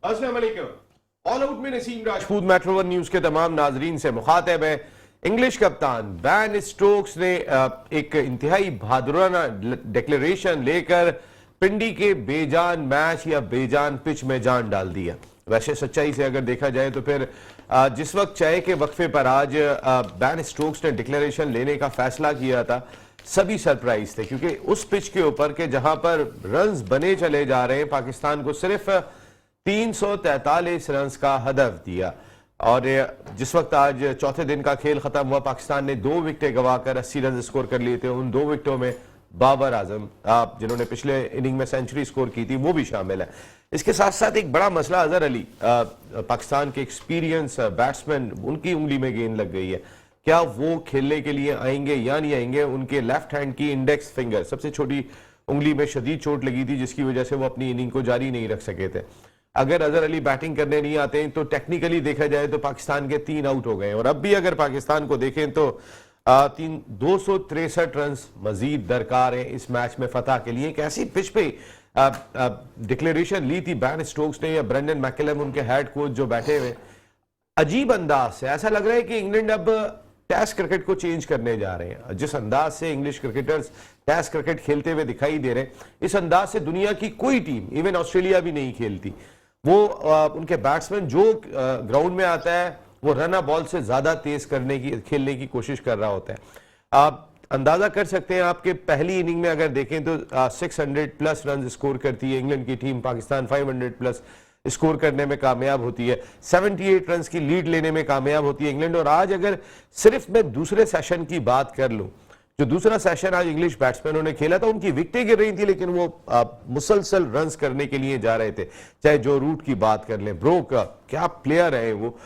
अस्सलाम वालेकुम। All out में Naseem Rajput metro one news के तमाम नाजरीन से मुखातिब है। इंग्लिश कप्तान बैन स्टोक्स ने एक इंतहाई बहादुराना डिक्लेरेशन लेकर पिंडी के बेजान मैच या बेजान पिच में जान डाल दिया। वैसे सच्चाई से अगर देखा जाए तो फिर जिस वक्त चाय के वक्फे पर आज बैन स्टोक्स ने डिक्लेरेशन लेने का फैसला किया था, सभी सरप्राइज थे, क्योंकि उस पिच के ऊपर के जहां पर रन्स बने चले जा रहे हैं, पाकिस्तान को सिर्फ 343 रन्स का हदफ दिया। और जिस वक्त आज चौथे दिन का खेल खत्म हुआ, पाकिस्तान ने 2 विकेटें गवाकर 80 रन स्कोर कर लिए थे। उन 2 विकेटों में बाबर आजम जिन्होंने पिछले इनिंग में सेंचुरी स्कोर की थी, वो भी शामिल है। इसके साथ साथ एक बड़ा मसला, अजहर अली पाकिस्तान के एक्सपीरियंस बैट्समैन, उनकी उंगली में गेंद लग गई है। क्या वो खेलने के लिए आएंगे या नहीं आएंगे? उनके लेफ्ट हैंड की इंडेक्स फिंगर, सबसे छोटी उंगली में शदीद चोट लगी थी, जिसकी वजह से वो अपनी इनिंग को जारी नहीं रख सके थे। अगर अजहर अली बैटिंग करने नहीं आते हैं तो टेक्निकली देखा जाए तो पाकिस्तान के 3 आउट हो गए। और अब भी अगर पाकिस्तान को देखें तो 263 रन मजीद दरकार है इस मैच में फतह के लिए। एक ऐसी पिच पे डिक्लेरेशन ली थी बैन स्टोक्स ने या ब्रेंडन मैकलम उनके हेड कोच जो बैठे हुए, अजीब अंदाज से ऐसा लग रहा है कि इंग्लैंड अब टेस्ट क्रिकेट को चेंज करने जा रहे हैं। जिस अंदाज से इंग्लिश क्रिकेटर्स टेस्ट क्रिकेट खेलते हुए दिखाई दे रहे हैं, इस अंदाज से दुनिया की कोई टीम, इवन ऑस्ट्रेलिया भी नहीं खेलती। वो उनके बैट्समैन जो ग्राउंड में आता है वो रन बॉल से ज्यादा तेज खेलने की कोशिश कर रहा होता है। आप अंदाजा कर सकते हैं, आपके पहली इनिंग में अगर देखें तो 600 प्लस रन स्कोर करती है इंग्लैंड की टीम, पाकिस्तान 500 प्लस स्कोर करने में कामयाब होती है, 78 रन की लीड लेने में कामयाब होती है इंग्लैंड। और आज अगर सिर्फ मैं दूसरे सेशन की बात कर लूं, जो दूसरा सेशन आज इंग्लिश बैट्समैनों ने खेला था, उनकी विकेटें गिर रही थी, लेकिन वो मुसलसल रन्स करने के लिए जा रहे थे। चाहे जो रूट की बात कर लें, ब्रो का क्या प्लेयर है वो,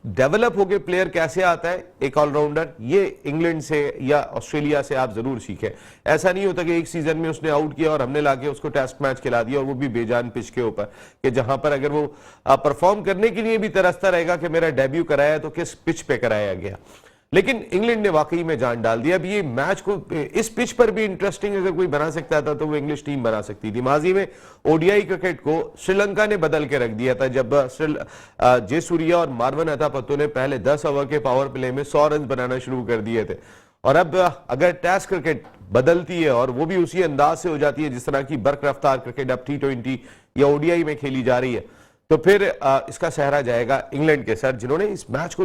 डेवलप होके प्लेयर कैसे आता है एक ऑलराउंडर, ये इंग्लैंड से या ऑस्ट्रेलिया से आप जरूर सीखें। ऐसा नहीं होता कि एक सीजन में उसने आउट किया और हमने लाके उसको टेस्ट मैच खिला दिया, और वो भी बेजान पिच के ऊपर, कि जहां पर अगर वो परफॉर्म करने के लिए भी तरसता रहेगा कि मेरा डेब्यू कराया तो किस पिच पे कराया गया। लेकिन इंग्लैंड ने वाकई में जान डाल दिया। अब ये मैच को इस पिच पर भी इंटरेस्टिंग अगर कोई बना सकता था तो वो इंग्लिश टीम बना सकती थी। माजी में ओडीआई क्रिकेट को श्रीलंका ने बदल के रख दिया था, जब जयसूर्या और मार्वन अथापत्तु ने पहले 10 ओवर के पावर प्ले में 100 रन बनाना शुरू कर दिए थे। और अब अगर टेस्ट क्रिकेट बदलती है और वो भी उसी अंदाज से हो जाती है जिस तरह की बर्क रफ्तार क्रिकेट अब T20 या ओडीआई में खेली जा रही है, तो फिर इसका सहरा जाएगा इंग्लैंड के सर, जिन्होंने इस मैच को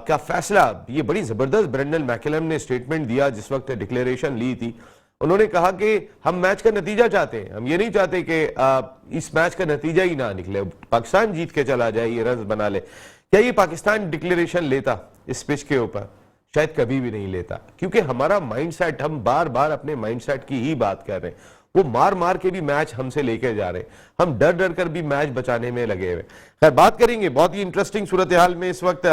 का फैसला, ये बड़ी जबरदस्त ब्रेंडन मैकलम ने स्टेटमेंट दिया जिस वक्त डिक्लेरेशन ली थी। उन्होंने कहा कि हम मैच का नतीजा चाहते हैं, हम ये नहीं चाहते कि इस मैच का नतीजा ही ना निकले, पाकिस्तान जीत के चला जाए, ये रन बना ले। क्या ये पाकिस्तान डिक्लेरेशन लेता इस पिच के ऊपर? शायद कभी भी नहीं लेता, क्योंकि हमारा माइंडसेट, हम बार बार अपने माइंडसेट की ही बात कर रहे हैं। वो मार मार के भी मैच हमसे लेके जा रहे हैं, हम डर डर कर भी मैच बचाने में लगे हुए। खैर, बात करेंगे, बहुत ही इंटरेस्टिंग सूरत हाल में इस वक्त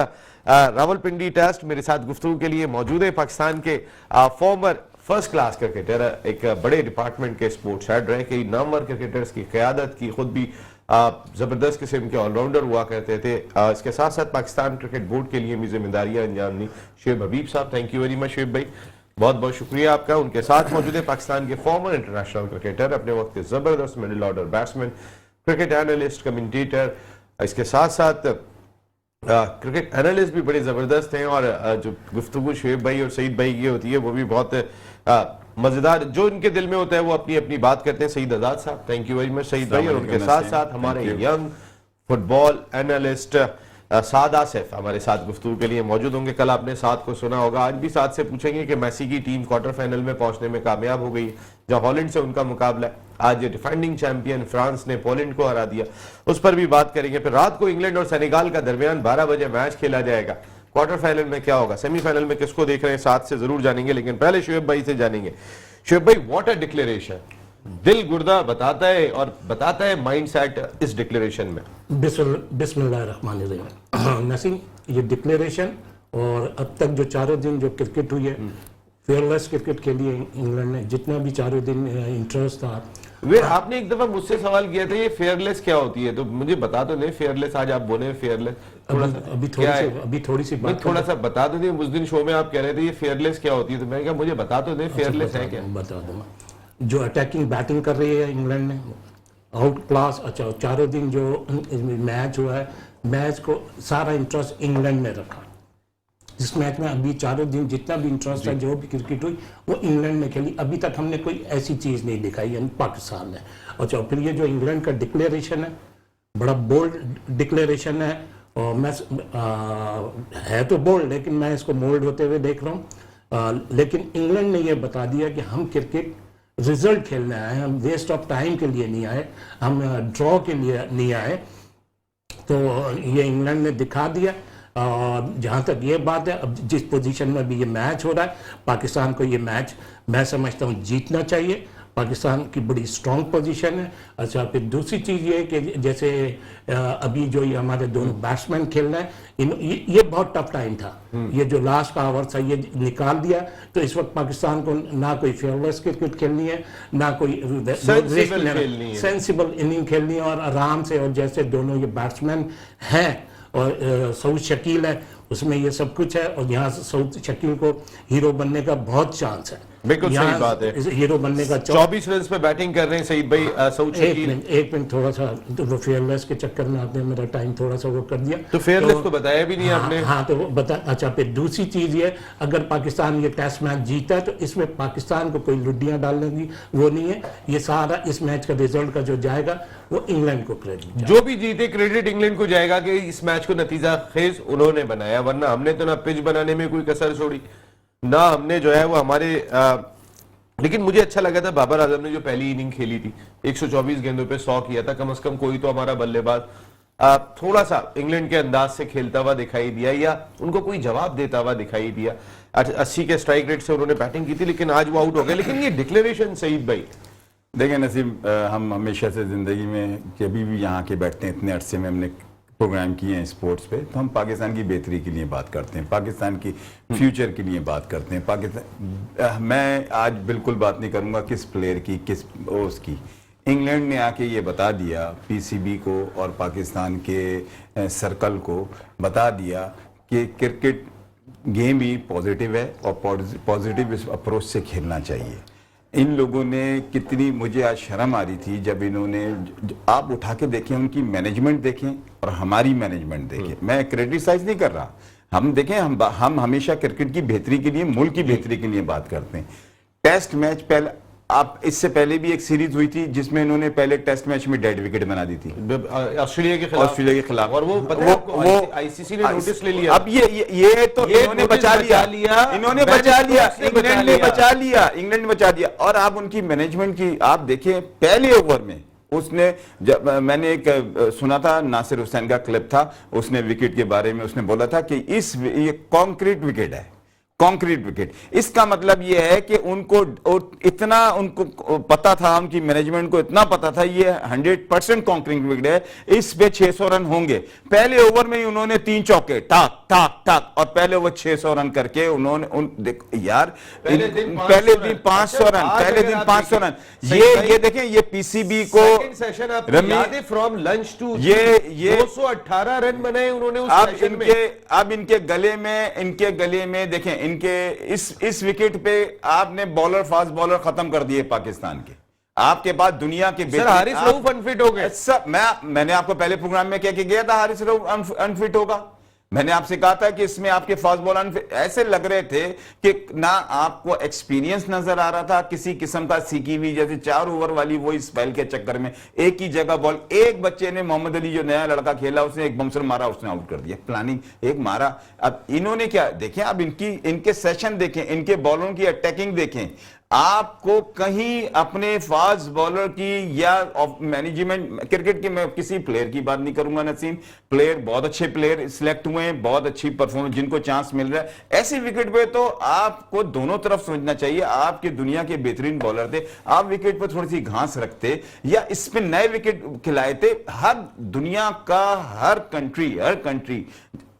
रावलपिंडी टेस्ट मेरे साथ गुफ्तगू के लिए मौजूद है पाकिस्तान के फॉर्मर फर्स्ट क्लास क्रिकेटर, एक बड़े डिपार्टमेंट के स्पोर्ट्स हेड रहे, कई नामवर क्रिकेटर्स की क़यादत की, खुद भी जबरदस्त किस्म के ऑलराउंडर हुआ करते थे। इसके साथ साथ पाकिस्तान क्रिकेट बोर्ड के लिए भी जिम्मेदारियां अंजाम दी। शुएब हबीब साहब, thank you very much Shoaib भाई, बहुत बहुत शुक्रिया आपका। उनके साथ मौजूद है पाकिस्तान के फॉर्मर इंटरनेशनल क्रिकेटर, अपने वक्त के जबरदस्त middle order batsman, cricket analyst, commentator, इसके साथ साथ क्रिकेट एनालिस्ट भी बड़े जबरदस्त हैं। और जो गुफ्तगू शुएब भाई और सईद भाई की होती है वो भी बहुत मजेदार, जो इनके दिल में होता है वो अपनी अपनी बात करते हैं। सईद आजाद साहब, thank you very much Saeed भाई। और उनके साथ साथ हमारे young football analyst Saad Asif हमारे साथ गुफ्तगू के लिए मौजूद होंगे। कल आपने साद को सुना होगा, आज भी साद से पूछेंगे कि मेसी की टीम क्वार्टर फाइनल में पहुंचने में कामयाब हो गई, जहां हॉलैंड से उनका मुकाबला है। आज डिफेंडिंग चैंपियन फ्रांस ने पोलैंड को हरा दिया, उस पर भी बात करेंगे। फिर रात को इंग्लैंड और सेनेगाल का दरमियान 12 बजे मैच खेला जाएगा। क्वार्टर फाइनल में क्या होगा, सेमीफाइनल में किसको देख रहे हैं, साथ से जरूर जानेंगे। लेकिन पहले शुएब भाई से जानेंगे। शुएब भाई, व्हाट अ डिक्लेरेशन, दिल गुर्दा बताता है और बताता है माइंडसेट इस डिक्लेरेशन में। बिस्मिल्लाहिर्रहमानिर्रहीम। नसीम, ये डिक्लेरेशन और अब तक जो 4 दिन जो क्रिकेट हुई है, फेयरलेस क्रिकेट के लिए इंग्लैंड ने जितना भी 4 दिन इंटरेस्ट था। वे आपने एक दफा मुझसे सवाल किया था ये फेयरलेस क्या होती है, तो मुझे बता दो नहीं फेयरलेस, आज आप बोले फेयरलेस, अभी थोड़ी सी बात थोड़ा सा बता दो। उस दिन शो में आप कह रहे थे ये फेयरलेस क्या होती है, तो मैंने कहा मुझे बता दो नहीं फेयरलेस है क्या। बता दूंगा। जो अटैकिंग बैटिंग कर रही है इंग्लैंड ने, आउट क्लास। अच्छा, चारों दिन जो मैच हुआ है, मैच को सारा इंटरेस्ट इंग्लैंड ने रखा। इस मैच में अभी चारों दिन जितना भी इंटरेस्ट है, जो भी क्रिकेट हुई, वो इंग्लैंड ने खेली। अभी तक हमने कोई ऐसी चीज़ नहीं दिखाई है पाकिस्तान ने। अच्छा, फिर ये जो इंग्लैंड का डिक्लेरेशन है, बड़ा बोल्ड डिक्लेरेशन है, और मैं है तो बोल्ड, लेकिन मैं इसको मोल्ड होते हुए देख रहा हूँ। लेकिन इंग्लैंड ने ये बता दिया कि हम क्रिकेट रिजल्ट खेलने आए, हम वेस्ट ऑफ टाइम के लिए नहीं आए, हम ड्रॉ के लिए नहीं आए। तो ये इंग्लैंड ने दिखा दिया। और जहाँ तक ये बात है, अब जिस पोजीशन में भी ये मैच हो रहा है, पाकिस्तान को ये मैच मैं समझता हूँ जीतना चाहिए। पाकिस्तान की बड़ी स्ट्रांग पोजीशन है। अच्छा, फिर दूसरी चीज़ ये है कि जैसे अभी जो ये हमारे दोनों बैट्समैन खेल रहे हैं, ये बहुत टफ टाइम था। ये जो लास्ट का ओवर था, ये निकाल दिया। तो इस वक्त पाकिस्तान को ना कोई फेयरलेस क्रिकेट खेलनी है, ना कोई सेंसिबल इनिंग खेलनी है, और आराम से। और जैसे दोनों ये बैट्समैन हैं, और सऊद शकील है, उसमें ये सब कुछ है। और यहाँ से सऊद शकील को हीरो बनने का बहुत चांस है। बिल्कुल सही बात है, हीरो बनने का 24 रन पे बैटिंग कर रहे हैं सईद भाई। सऊद शकील एक मिनट थोड़ा सा, तो वो फेयरलेस के चक्कर में आपने मेरा टाइम थोड़ा सा वो कर दिया। तो फेयरलेस तो बताया भी नहीं आपने। हाँ, तो वो बता। अच्छा, फिर दूसरी चीज ये, अगर पाकिस्तान ये टेस्ट मैच जीता है, तो इसमें पाकिस्तान को कोई लुड्डियां डालने की वो नहीं है। ये सारा इस मैच का रिजल्ट का जो जाएगा, वो इंग्लैंड को क्रेडिट। जो भी जीते क्रेडिट इंग्लैंड को जाएगा कि इस मैच को नतीजा खेज उन्होंने बनाया, वरना हमने तो ना पिच बनाने में कोई कसर छोड़ी, ना हमने जो है वो हमारे लेकिन मुझे अच्छा लगा था बाबर आजम ने जो पहली इनिंग खेली थी, 124 गेंदों पे 100 किया था। कम से कम कोई तो हमारा बल्लेबाज थोड़ा सा इंग्लैंड के अंदाज से खेलता हुआ दिखाई दिया, या उनको कोई जवाब देता हुआ दिखाई दिया। 80 के स्ट्राइक रेट से उन्होंने बैटिंग की थी, लेकिन आज वो आउट हो गए। लेकिन ये डिक्लेरेशन सईद भाई, देखिए नसीम, हम हमेशा से ज़िंदगी में कभी भी यहाँ के बैठते हैं, इतने अरसे में हमने प्रोग्राम किए हैं स्पोर्ट्स पे, तो हम पाकिस्तान की बेहतरी के लिए बात करते हैं, पाकिस्तान की फ्यूचर के लिए बात करते हैं। पाकिस्तान, मैं आज बिल्कुल बात नहीं करूँगा किस प्लेयर की, किस उसकी। इंग्लैंड ने आके ये बता दिया, पीसीबी को और पाकिस्तान के सर्कल को बता दिया कि क्रिकेट गेम ही पॉजिटिव है, और पॉजिटिव अप्रोच से खेलना चाहिए। इन लोगों ने कितनी, मुझे आज शर्म आ रही थी जब इन्होंने, आप उठा के देखें उनकी मैनेजमेंट देखें और हमारी मैनेजमेंट देखें। मैं क्रिटिसाइज नहीं कर रहा, हम देखें, हम हमेशा क्रिकेट की बेहतरी के लिए, मुल्क की बेहतरी के लिए बात करते हैं। टेस्ट मैच पहले, आप इससे पहले भी एक सीरीज हुई थी जिसमें इन्होंने पहले टेस्ट मैच में डेड विकेट बना दी थी ऑस्ट्रेलिया के खिलाफ, और वो पता है आपको, आईसीसी ने नोटिस ले लिया। अब ये तो इन्होंने बचा लिया, इन्होंने बचा लिया, इंग्लैंड ने बचा लिया, इंग्लैंड ने बचा दिया। और आप उनकी मैनेजमेंट की आप देखें, पहले ओवर में उसने, जब मैंने एक सुना था, नासिर हुसैन का क्लिप था, उसने विकेट के बारे में उसने बोला था कि ये कॉन्क्रीट विकेट है, कॉन्क्रीट विकेट। इसका मतलब यह है कि उनको इतना, उनको पता था, उनकी मैनेजमेंट को इतना पता था ये 100% कॉन्क्रीट विकेट है, इस पे 600 रन होंगे। पहले ओवर में ही उन्होंने 3 चौके टाक टाक टाक, और पहले ओवर 600 रन करके उन्होंने यार पहले दिन 500 रन, पहले दिन 500 रन। ये देखें, ये पीसीबी को फ्रॉम लंच टू ये 218 रन बनाए उन्होंने उस सेशन में। अब इनके गले में देखें, इनके इस विकेट पे आपने बॉलर, फास्ट बॉलर खत्म कर दिए पाकिस्तान के। आपके पास दुनिया के सर हारिस रऊफ अनफिट हो गए। मैंने आपको पहले प्रोग्राम में क्या गया था, हारिस रऊफ अनफिट होगा। मैंने आपसे कहा था कि इसमें आपके फास्ट बॉलर ऐसे लग रहे थे कि ना आपको एक्सपीरियंस नजर आ रहा था किसी किस्म का, सीखी हुई, जैसे 4 ओवर वाली वो स्पेल के चक्कर में एक ही जगह बॉल, एक बच्चे ने, मोहम्मद अली जो नया लड़का खेला, उसने एक बम्सर मारा, उसने आउट कर दिया, प्लानिंग एक मारा। अब इन्होंने क्या देखें, अब इनके सेशन देखें, इनके बॉलरों की अटैकिंग देखें। आपको कहीं अपने फास्ट बॉलर की या मैनेजमेंट, क्रिकेट के, मैं किसी प्लेयर की बात नहीं करूंगा नसीम, प्लेयर बहुत अच्छे प्लेयर सिलेक्ट हुए हैं, बहुत अच्छी परफॉर्मेंस, जिनको चांस मिल रहा है ऐसी विकेट पे, तो आपको दोनों तरफ सोचना चाहिए। आपके दुनिया के बेहतरीन बॉलर थे, आप विकेट पर थोड़ी सी घास रखते या इस पे नए विकेट खिलाए थे। हर दुनिया का हर कंट्री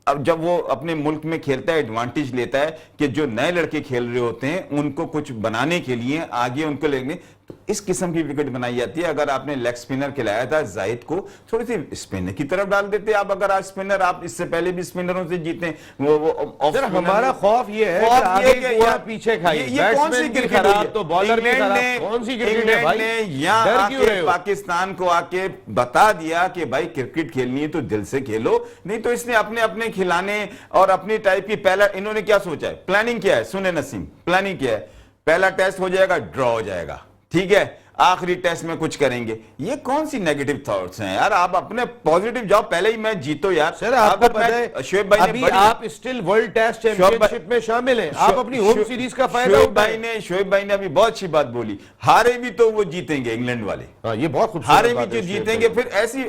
अब जब वो अपने मुल्क में खेलता है, एडवांटेज लेता है कि जो नए लड़के खेल रहे होते हैं उनको कुछ बनाने के लिए आगे उनको लेने। तो इस किस्म की विकेट बनाई जाती है। अगर आपने लेग स्पिनर खिलाया था जाहिद को, थोड़ी सी स्पिनर की तरफ डाल देते आप। अगर आज स्पिनर, आप इससे पहले भी स्पिनरों से जीते, वो ऑफ सर, हमारा खौफ ये है कि आगे कुआं पीछे खाई। ये कौन सी क्रिकेट खराब तो बॉलर भी खराब, कौन सी क्रिकेट है भाई? यहाँ आके पाकिस्तान को आके बता दिया कि भाई क्रिकेट खेलनी है तो दिल से खेलो, नहीं तो इसने अपने अपने खिलाने और अपनी टाइप की, पहला इन्होंने क्या सोचा है, प्लानिंग क्या है, सुने नसीम, प्लानिंग क्या है, पहला टेस्ट हो जाएगा, ड्रॉ हो जाएगा, ठीक है, आखिरी टेस्ट में कुछ करेंगे। ये कौन सी नेगेटिव थॉट्स हैं यार? आप अपने पॉजिटिव जाओ, पहले ही मैच जीतो यार। सर, आपको पता है शोएब भाई अभी आप स्टिल वर्ल्ड टेस्ट चैंपियनशिप में शामिल हैं, आप अपनी होम सीरीज का फायदा उठाएं। शोएब भाई ने अभी बहुत अच्छी बात बोली, हारे भी तो वो जीतेंगे इंग्लैंड वाले। हाँ, ये बहुत खूबसूरत हारे भी बात तो है जीतेंगे। फिर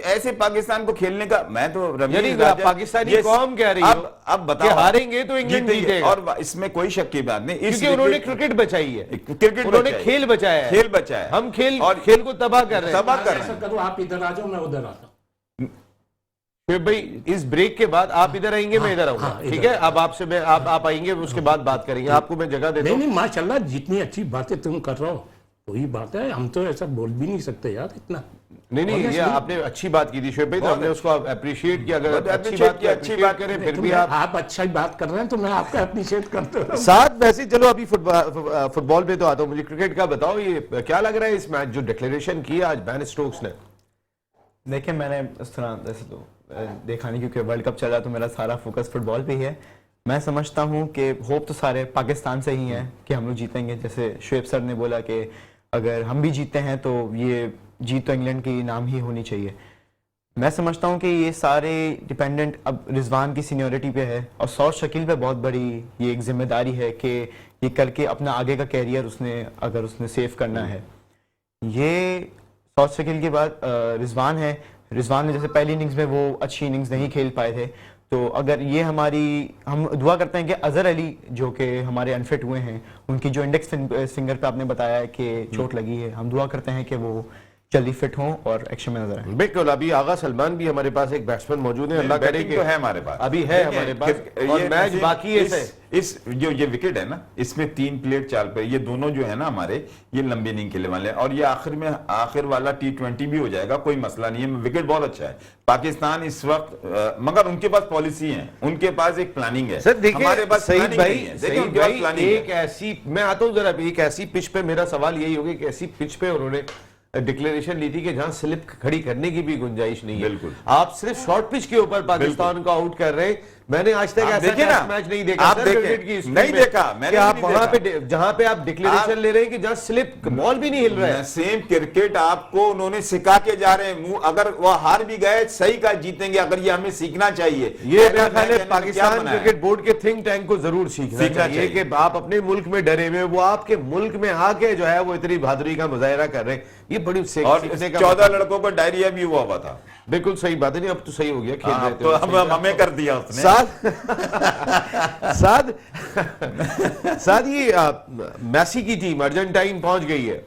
ऐसे पाकिस्तान को खेलने का, मैं तो यानी पाकिस्तानी कौम कह रही है अब बताओ, हारेंगे तो इंग्लैंड जीतेगा, और इसमें कोई शक की बात नहीं, क्योंकि उन्होंने क्रिकेट बचाई है, क्रिकेट उन्होंने खेल बचाया है, खेल बचाया। हम खेल को तबाह कर रहे हैं। तबाह कर रहे ऐसा हैं। करो, आप इधर आ जाओ, मैं उधर आता हूं। शोएब भाई, इस ब्रेक के बाद आप इधर आएंगे, मैं इधर आऊंगा, ठीक है? अब आपसे मैं आप आएंगे, उसके बाद बात करेंगे, आपको मैं जगह देता नहीं हूं। नहीं, माशाल्लाह, जितनी अच्छी बातें तुम कर रहे हो वही बात है, हम तो ऐसा बोल भी नहीं सकते यार इतना। नहीं, ये आपने अच्छी बात की थी शोएब भाई, तो हमने उसको अप्रिशिएट किया। अगर अच्छी बात करें, फिर भी आप अच्छा बात कर रहे हैं तो मैं आपका अप्रिशिएट करता हूं। साथ वैसे चलो अभी फुटबॉल पे तो आता हूं, मुझे क्रिकेट का बताओ, ये क्या लग रहा है इस मैच जो डिक्लेरेशन की आज बेन स्टोक्स ने? देखिए, मैंने उस तरह वैसे तो देखा नहीं, क्योंकि वर्ल्ड कप चल रहा, तो मेरा सारा फोकस फुटबॉल पे ही है। मैं समझता हूं कि होप तो सारे पाकिस्तान से ही है कि हम लोग जीतेंगे। जैसे शोएब सर ने बोला कि अगर हम भी जीते हैं तो ये जीत तो इंग्लैंड की नाम ही होनी चाहिए। मैं समझता हूं कि ये सारे डिपेंडेंट अब रिजवान की सीनियरिटी पे है, और सौद शकील पे बहुत बड़ी ये एक जिम्मेदारी है कि ये करके अपना आगे का कैरियर उसने सेव करना है। ये सौद शकील के बाद रिजवान है। रिजवान ने जैसे पहली इनिंग्स में वो अच्छी इनिंग्स नहीं खेल पाए थे, तो अगर ये हम दुआ करते हैं कि अजहर अली जो कि हमारे अनफिट हुए हैं, उनकी जो इंडेक्स फिंगर पे आपने बताया है कि चोट लगी है, हम दुआ करते हैं कि वो जल्दी फिट हों और एक्शन में नजर आए। बिल्कुल, अभी आगा सलमान भी हमारे पास एक बैट्समैन मौजूद है, अल्लाह करे कि तो है हमारे पास, अभी है हमारे पास, और मैच बाकी है। इस जो ये विकेट है ना, इसमें 3 प्लेट चाल पे, ये दोनों जो है ना हमारे, ये लंबी इनिंग खेलने वाले हैं, और ये आखिर वाला T20 भी हो जाएगा, कोई मसला नहीं है। विकेट बहुत अच्छा है पाकिस्तान इस वक्त, मगर उनके पास पॉलिसी है, उनके पास एक प्लानिंग है। सर देखिए, हमारे पास सईद planning भाई, नहीं है। सईद उनके पास भाई, planning है। एक ऐसी, मैं आता हूं जरा, एक ऐसी पिच पे मेरा सवाल यही होगा कि ऐसी पिच पे उन्होंने डिक्लेरेशन ली थी कि जहां स्लिप खड़ी करने की भी गुंजाइश नहीं है। बिल्कुल। आप सिर्फ शॉर्ट पिच के ऊपर पाकिस्तान को आउट कर रहे हैं। मैंने आज तक ऐसा टेस्ट मैच नहीं देखा, आप सर, देखें, क्रिकेट की हिस्ट्री नहीं में, देखा, मैंने कि आप भी वहां नहीं पे जहां पे आप डिक्लेरेशन ले रहे हैं कि जहां स्लिप बॉल भी नहीं हिल रहा है। सेम क्रिकेट आपको उन्होंने सिखा के जा रहे हैं। अगर वो हार भी गए, सही का जीतेंगे, अगर ये हमें सीखना चाहिए। ये मेरा ख्याल है पाकिस्तान क्रिकेट बोर्ड के थिंक टैंक को जरूर सीखना चाहिए कि आप अपने मुल्क में डरे हुए, वो आपके मुल्क में आके जो है वो इतनी बहादुरी का मुजाहिरा कर रहे हैं। ये बड़ी सीखने का 14 लड़कों को डायरिया भी हुआ था। बिल्कुल सही बात है। नहीं, अब तो सही हो गया, खेल रहे थे तो अब हमें कर दिया उसने। साथ ये मैसी की टीम अर्जेंटाइन पहुंच गई है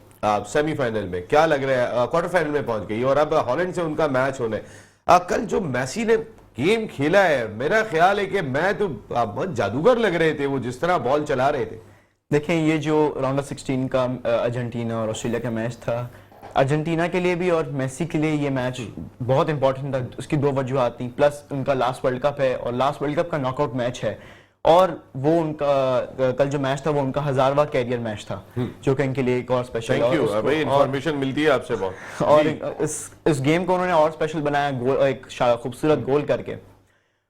सेमीफाइनल में, क्या लग रहा है, क्वार्टर फाइनल में पहुंच गई, और अब हॉलैंड से उनका मैच होने। कल जो मैसी ने गेम खेला है, मेरा ख्याल है कि मैं तो बहुत जादूगर लग रहे थे वो, जिस तरह बॉल चला रहे थे। देखें, ये जो राउंड ऑफ 16 का अर्जेंटीना और ऑस्ट्रेलिया का मैच था, अर्जेंटीना के लिए भी और मेसी के लिए ये मैच बहुत इंपॉर्टेंट था। उसकी 2 वजूहात थी, प्लस उनका लास्ट वर्ल्ड कप है, और लास्ट वर्ल्ड कप का नॉकआउट मैच है, और वो उनका कल जो मैच था वो उनका 1000वां कैरियर मैच था, जो कि इनके लिए एक और स्पेशल थैंक यू, भाई इंफॉर्मेशन मिलती है आपसे बहुत। और इस गेम को उन्होंने और स्पेशल बनाया एक खूबसूरत गोल करके।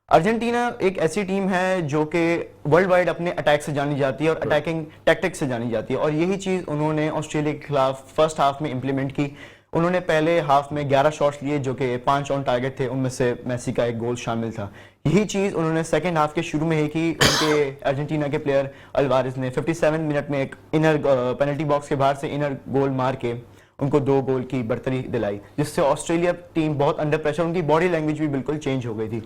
अर्जेंटीना एक ऐसी टीम है जो कि वर्ल्ड वाइड अपने अटैक से जानी जाती है और अटैकिंग टैक्टिक्स से जानी जाती है, और यही चीज़ उन्होंने ऑस्ट्रेलिया के खिलाफ फर्स्ट हाफ में इंप्लीमेंट की। उन्होंने पहले हाफ में 11 शॉट्स लिए जो कि 5 ऑन टारगेट थे, उनमें से मेसी का एक गोल शामिल था। यही चीज़ उन्होंने सेकेंड हाफ के शुरू में ही की। उनके अर्जेंटीना के प्लेयर अल्वारेज ने 57 मिनट में एक इनर पेनल्टी बॉक्स के बाहर से इनर गोल मार के उनको 2 गोल की बढ़तरी दिलाई, जिससे ऑस्ट्रेलिया टीम बहुत अंडर प्रेशर, उनकी बॉडी लैंग्वेज भी बिल्कुल चेंज हो गई थी।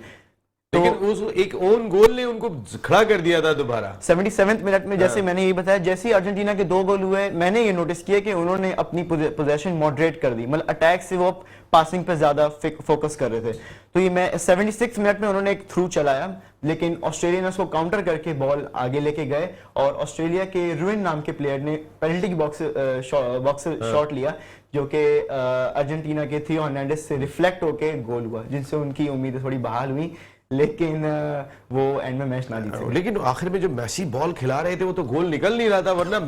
लेकिन उस एक ओन गोल ने उनको खड़ा कर दिया था दोबारा 77 मिनट में। जैसे मैंने ये बताया, जैसे ही अर्जेंटीना के 2 गोल हुए, मैंने ये नोटिस किया कि उन्होंने अपनी पोजीशन मॉडरेट कर दी, मतलब अटैक से वो पासिंग पे ज्यादा फोकस कर रहे थे। तो ये मैं 76 मिनट में उन्होंने एक थ्रू चलाया, लेकिन ऑस्ट्रेलिया ने उसको काउंटर करके बॉल आगे लेके गए और ऑस्ट्रेलिया के रुइन नाम के प्लेयर ने पेनल्टी की बॉक्स शॉट लिया जो कि अर्जेंटीना के थियो हर्नांडेज से रिफ्लेक्ट होके गोल हुआ, जिनसे उनकी उम्मीदें थोड़ी बहाल हुई, लेकिन वो एंड में मैच ना जीत सके। लेकिन आखिर में जब मेसी बॉल खिला रहे थे वो तो गोल निकल नहीं रहा था, वरना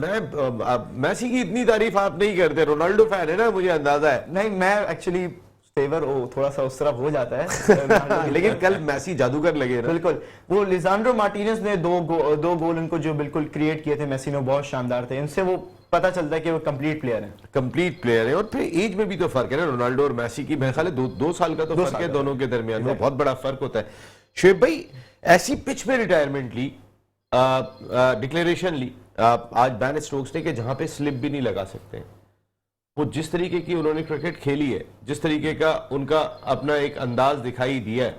मेसी की इतनी तारीफ आप नहीं करते, रोनाल्डो फैन है ना, मुझे अंदाजा है। नहीं, मैं एक्चुअली फेवर थोड़ा सा उस तरफ हो जाता है लेकिन कल मेसी जादूगर लगे ना। बिल्कुल, वो लिसांड्रो मार्टिनेज ने दो गोल उनको जो बिल्कुल क्रिएट किए थे मेसी ने, बहुत शानदार थे, इनसे वो पता चलता है कि वो कंप्लीट प्लेयर है। कंप्लीट प्लेयर है, और फिर एज में भी तो फर्क है ना, रोनाल्डो और मेसी की मेरे ख्याल है 2 साल का तो फर्क है दोनों के दरमियान में, बहुत बड़ा फर्क होता है। शुएब भाई, ऐसी पिच में रिटायरमेंट ली, डिक्लेरेशन ली आज बैन स्टोक्स ने कि जहां पे स्लिप भी नहीं लगा सकते। वो जिस तरीके की उन्होंने क्रिकेट खेली है, जिस तरीके का उनका अपना एक अंदाज दिखाई दिया है,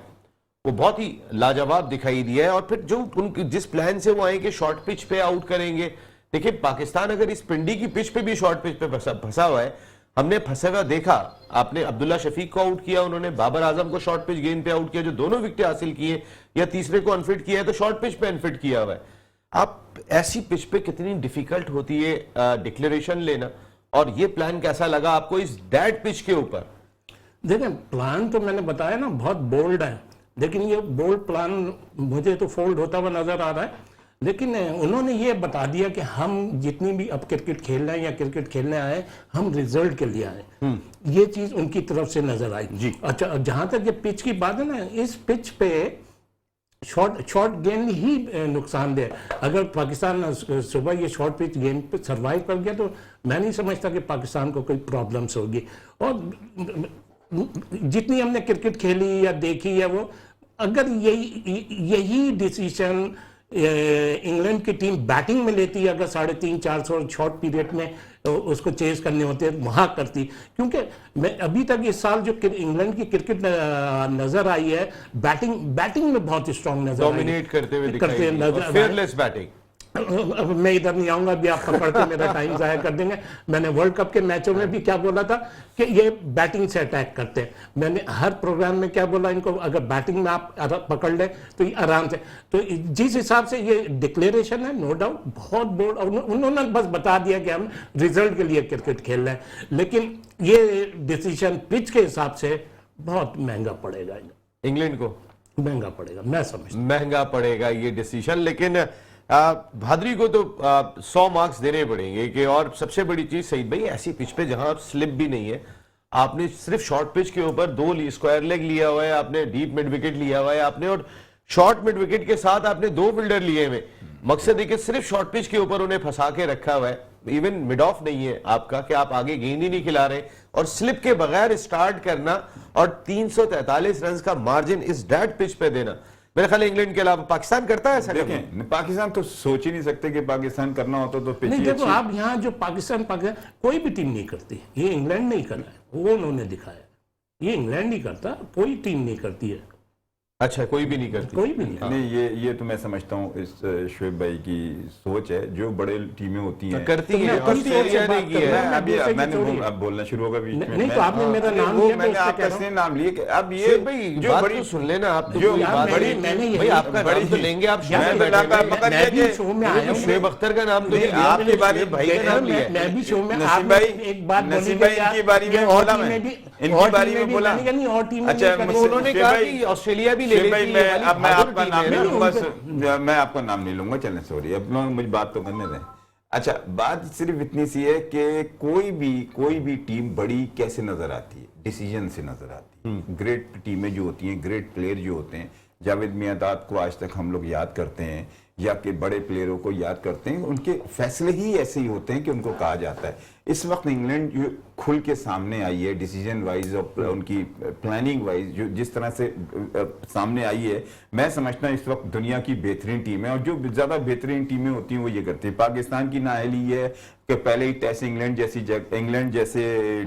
वो बहुत ही लाजवाब दिखाई दिया है। और फिर जो उनके जिस प्लान से वो आए कि शॉर्ट पिच पे आउट करेंगे, देखिए पाकिस्तान अगर इस पिंडी की पिच पे भी शॉर्ट पिच पे फंसा हुआ है, हमने फंसा हुआ देखा, आपने अब्दुल्ला शफीक को आउट किया, उन्होंने बाबर आजम को शॉर्ट पिच गेंद पे आउट किया, जो दोनों विकेट हासिल किए, या तीसरे को अनफिट किया है तो शॉर्ट पिच पे अनफिट किया हुआ है। आप ऐसी पिच पे कितनी डिफिकल्ट होती है डिक्लेरेशन लेना, और ये प्लान कैसा लगा आपको इस डेड पिच के ऊपर? देखिए, प्लान तो मैंने बताया ना बहुत बोल्ड है, लेकिन ये बोल्ड प्लान मुझे तो फोल्ड होता हुआ नजर आ रहा है। लेकिन उन्होंने ये बता दिया कि हम जितनी भी अब क्रिकेट खेल रहे हैं या क्रिकेट खेलने आए, हम रिजल्ट के लिए आए, ये चीज उनकी तरफ से नजर आई जी। अच्छा, जहां तक ये पिच की बात है ना, इस पिच पे शॉर्ट गेंद ही नुकसानदेह। अगर पाकिस्तान सुबह ये शॉर्ट पिच गेंद पे सरवाइव कर गया तो मैं नहीं समझता कि पाकिस्तान को कोई प्रॉब्लम्स होगी। और जितनी हमने क्रिकेट खेली या देखी है, वो अगर यही डिसीजन इंग्लैंड की टीम बैटिंग में लेती है, अगर 350-400 शॉर्ट पीरियड में उसको चेज करने होते वहां करती, क्योंकि मैं अभी तक इस साल जो इंग्लैंड की क्रिकेट नजर आई है, बैटिंग में बहुत स्ट्रांग नजर डोमिनेट करते हुए दिखाई दी, और फेयरलेस बैटिंग। मैं इधर नहीं आऊंगा, अभी आप पकड़ के मेरा टाइम जाया कर देंगे। मैंने वर्ल्ड कप के मैचों में भी क्या बोला था कि ये बैटिंग से अटैक करते हैं। मैंने हर प्रोग्राम में क्या बोला, इनको अगर बैटिंग में आप पकड़ ले तो ये आराम से। तो जिस हिसाब से ये डिक्लेरेशन है, नो डाउट बहुत बोल्ड, उन्होंने बस बता दिया कि हम रिजल्ट के लिए क्रिकेट खेल रहे हैं, लेकिन ये डिसीजन पिच के हिसाब से बहुत महंगा पड़ेगा, इंग्लैंड को महंगा पड़ेगा, मैं समझता हूं महंगा पड़ेगा ये डिसीजन। लेकिन भादरी को तो 100 मार्क्स देने पड़ेंगे कि, और सबसे बड़ी चीज सईद भाई, ऐसी पिच पे जहां स्लिप भी नहीं है, आपने सिर्फ शॉर्ट पिच के ऊपर 2 स्क्वायर लेग लिया हुआ है, आपने डीप मिड विकेट लिया हुआ है आपने, और शॉर्ट मिड विकेट के साथ आपने 2 फील्डर लिए हुए। मकसद है कि सिर्फ शॉर्ट पिच के ऊपर उन्हें फंसा के रखा हुआ है, इवन मिड ऑफ नहीं है आपका कि आप आगे गेंद ही नहीं खिला रहे, और स्लिप के बगैर स्टार्ट करना और 343 रन का मार्जिन इस डेड पिच पे देना, मेरे ख्याल इंग्लैंड के अलावा पाकिस्तान करता है ऐसा? देखें, पाकिस्तान तो सोच ही नहीं सकते कि पाकिस्तान करना होता तो पिच नहीं। देखो, आप यहाँ जो पाकिस्तान कोई भी टीम नहीं करती, ये इंग्लैंड नहीं कर रहा है, वो उन्होंने दिखाया, ये इंग्लैंड नहीं करता, कोई टीम नहीं करती है। अच्छा, कोई भी नहीं करती? कोई भी नहीं। नहीं, ये तो मैं समझता हूँ इस शुएब भाई की सोच है, जो बड़े टीमें होती हैं करती हैं, ऑस्ट्रेलिया ने की है। अभी मैंने अब बोलना शुरू होगा बीच में, नहीं तो आपने मेरा नाम वो लिया, मैंने आपका इसलिए नाम लिए कि अब ये भाई जो बात बड़ी तो सुन लेना आप, तो जो बड़ी भाई आपका नाम तो लेंगे आप, शो में आया हूं, शुएब अख्तर का नाम तो नहीं, आपके बारे भाई का नाम लिया। मैं भी शो में, नसीम भाई, एक बात बोली नसीम भाई इनकी बारी में बोला मैं, इनकी बारी में बोला। और टीम अच्छा, उन्होंने कहा कि ऑस्ट्रेलिया भी ले लेती है। अब मैं आपका नाम नहीं लूंगा, मैं आपका नाम नहीं लूंगा, चलें, सॉरी, अब मुझे बात तो करने दें। अच्छा, बात सिर्फ इतनी सी है कि कोई भी टीम बड़ी कैसे नजर आती है, डिसीजन से नजर आती है। ग्रेट टीमें जो होती हैं, ग्रेट प्लेयर जो होते हैं, जावेद मियांदाद को आज तक हम लोग याद करते हैं, या कि बड़े प्लेयरों को याद करते हैं, उनके फैसले ही ऐसे ही होते हैं कि उनको कहा जाता है। इस वक्त इंग्लैंड जो खुल के सामने आई है डिसीजन वाइज और उनकी प्लानिंग वाइज, जो जिस तरह से सामने आई है, मैं समझता हूँ इस वक्त दुनिया की बेहतरीन टीम है। और जो ज्यादा बेहतरीन टीमें होती हैं वो ये करती है। पाकिस्तान की नाअहली है कि पहले ही टेस्ट इंग्लैंड जैसे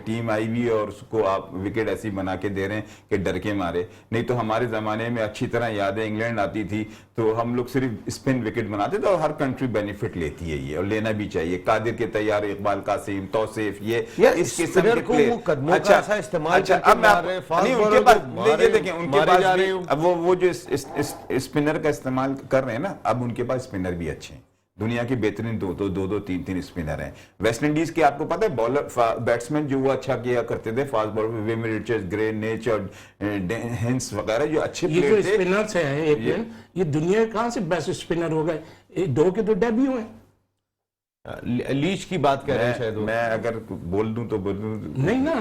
टीम आई हुई है और उसको आप विकेट ऐसी बना के दे रहे हैं कि डर के मारे। नहीं तो हमारे जमाने में अच्छी तरह याद है, इंग्लैंड आती थी तो हम लोग सिर्फ स्पिन विकेट बनाते थे, और हर कंट्री बेनिफिट लेती है ये, और लेना भी चाहिए। कादिर के तैयार, इकबाल कासिम, तौसीफ, ये यार, इस किस्म स्पिनर के को प्लेयर। वो कदमों का ऐसा इस्तेमाल करके अब मैं मार रहे हैं, फास्ट नहीं, उनके बॉलर पास को ये देखें, उनके मारे पास जा भी रहे हैं। अब वो जो स्पिनर का इस्तेमाल कर रहे हैं ना, अब उनके पास स्पिनर भी अच्छे हैं। दुनिया के बेहतरीन दो तीन स्पिनर हैं। वेस्ट इंडीज के आपको पता है बॉलर बैट्समैन जो वो अच्छा किया करते थे fast bowler, Vim Richards, grey, नेच और हेंस वगैरह जो अच्छे ये प्लेयर जो थे। स्पिनर्स हैं एक मिनट, ये दुनिया के कहां से बेस्ट स्पिनर हो गए? ये दो के तो डेब्यू हैं। लीच की बात कर रहे हैं शायद वो। मैं अगर बोल दूं तो बोल दूं। नहीं ना,